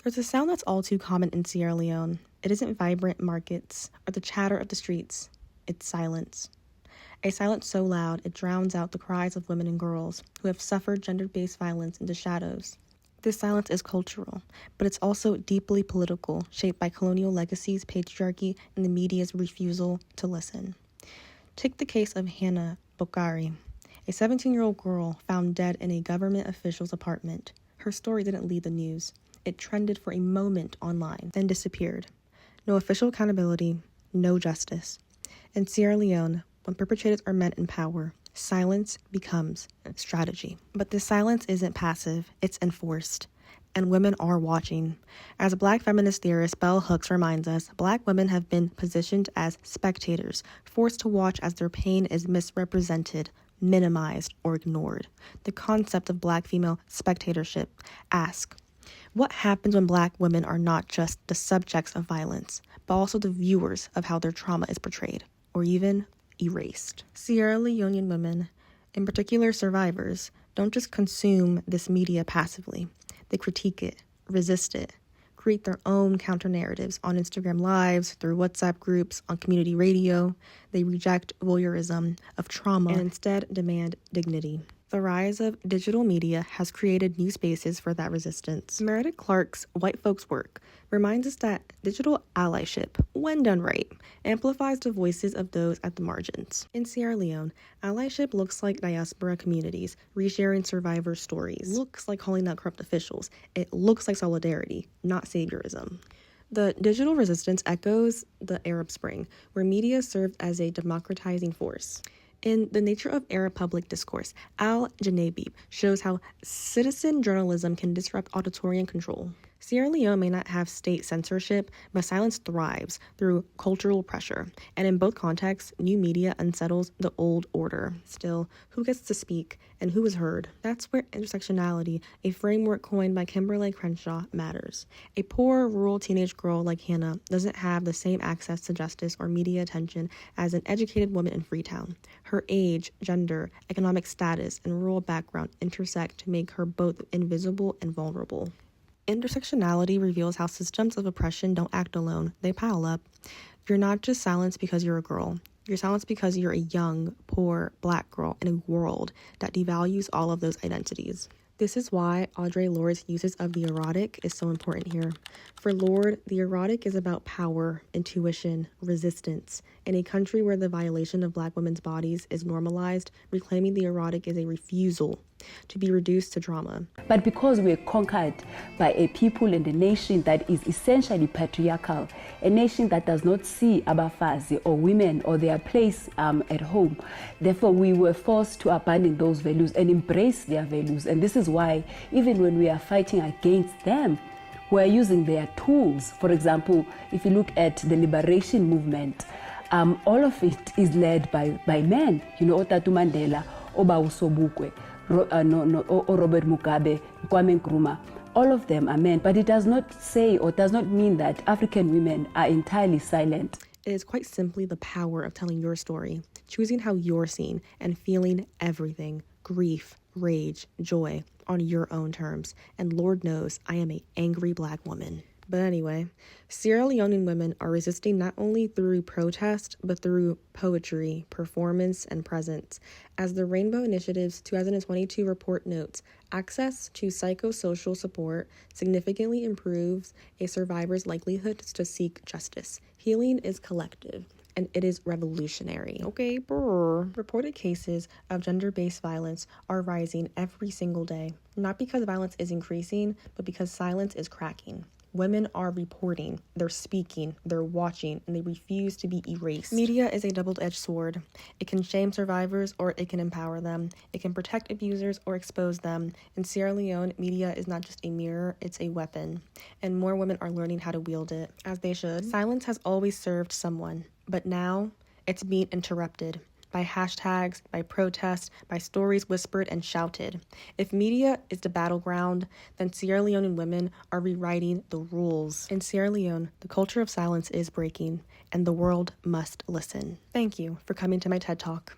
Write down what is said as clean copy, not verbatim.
There's a sound that's all too common in Sierra Leone. It isn't vibrant markets or the chatter of the streets. It's silence. A silence so loud it drowns out the cries of women and girls who have suffered gender-based violence in the shadows. This silence is cultural, but it's also deeply political, shaped by colonial legacies, patriarchy, and the media's refusal to listen. Take the case of Hannah Bokari, a 17-year-old girl found dead in a government official's apartment. Her story didn't lead the news. It trended for a moment online, then disappeared. No official accountability, no justice. In Sierra Leone, when perpetrators are men in power, silence becomes a strategy. But this silence isn't passive, it's enforced. And women are watching. As Black feminist theorist Bell Hooks reminds us, Black women have been positioned as spectators, forced to watch as their pain is misrepresented, minimized, or ignored. The concept of Black female spectatorship asks, what happens when Black women are not just the subjects of violence, but also the viewers of how their trauma is portrayed, or even erased? Sierra Leonean women, in particular survivors, don't just consume this media passively. They critique it, resist it, create their own counter-narratives on Instagram Lives, through WhatsApp groups, on community radio. They reject voyeurism of trauma and instead demand dignity. The rise of digital media has created new spaces for that resistance. Meredith Clark's White Folks Work reminds us that digital allyship, when done right, amplifies the voices of those at the margins. In Sierra Leone, allyship looks like diaspora communities resharing survivor stories. It looks like calling out corrupt officials. It looks like solidarity, not saviorism. The digital resistance echoes the Arab Spring, where media served as a democratizing force. In The Nature of Arab Public Discourse, Al-Janabib shows how citizen journalism can disrupt auditory control. Sierra Leone may not have state censorship, but silence thrives through cultural pressure. And in both contexts, new media unsettles the old order. Still, who gets to speak and who is heard? That's where intersectionality, a framework coined by Kimberly Crenshaw, matters. A poor, rural teenage girl like Hannah doesn't have the same access to justice or media attention as an educated woman in Freetown. Her age, gender, economic status, and rural background intersect to make her both invisible and vulnerable. Intersectionality reveals how systems of oppression don't act alone, they pile up. You're not just silenced because you're a girl. You're silenced because you're a young, poor, Black girl in a world that devalues all of those identities. This is why Audre Lorde's uses of the erotic is so important here. For Lorde, the erotic is about power, intuition, resistance. In a country where the violation of Black women's bodies is normalized, reclaiming the erotic is a refusal to be reduced to drama. But because we're conquered by a people and a nation that is essentially patriarchal, a nation that does not see Abafazi or women or their place at home, therefore we were forced to abandon those values and embrace their values. And this is why even when we are fighting against them, we're using their tools. For example, if you look at the liberation movement, all of it is led by men. You know, Otatu Mandela, Oba Usobukwe, Robert Mugabe, Kwame Nkrumah, all of them are men, but it does not say or does not mean that African women are entirely silent. It is quite simply the power of telling your story, choosing how you're seen, and feeling everything, grief, rage, joy, on your own terms. And Lord knows I am an angry Black woman. But anyway, Sierra Leonean women are resisting not only through protest, but through poetry, performance, and presence. As the Rainbow Initiative's 2022 report notes, access to psychosocial support significantly improves a survivor's likelihood to seek justice. Healing is collective, and it is revolutionary. Okay, brr. Reported cases of gender-based violence are rising every single day, not because violence is increasing, but because silence is cracking. Women are reporting, they're speaking, they're watching, and they refuse to be erased. Media is a double-edged sword. It can shame survivors or it can empower them. It can protect abusers or expose them. In Sierra Leone, media is not just a mirror, it's a weapon. And more women are learning how to wield it, as they should. Silence has always served someone, but now it's being interrupted. By hashtags, by protests, by stories whispered and shouted. If media is the battleground, then Sierra Leonean women are rewriting the rules. In Sierra Leone, the culture of silence is breaking, and the world must listen. Thank you for coming to my TED Talk.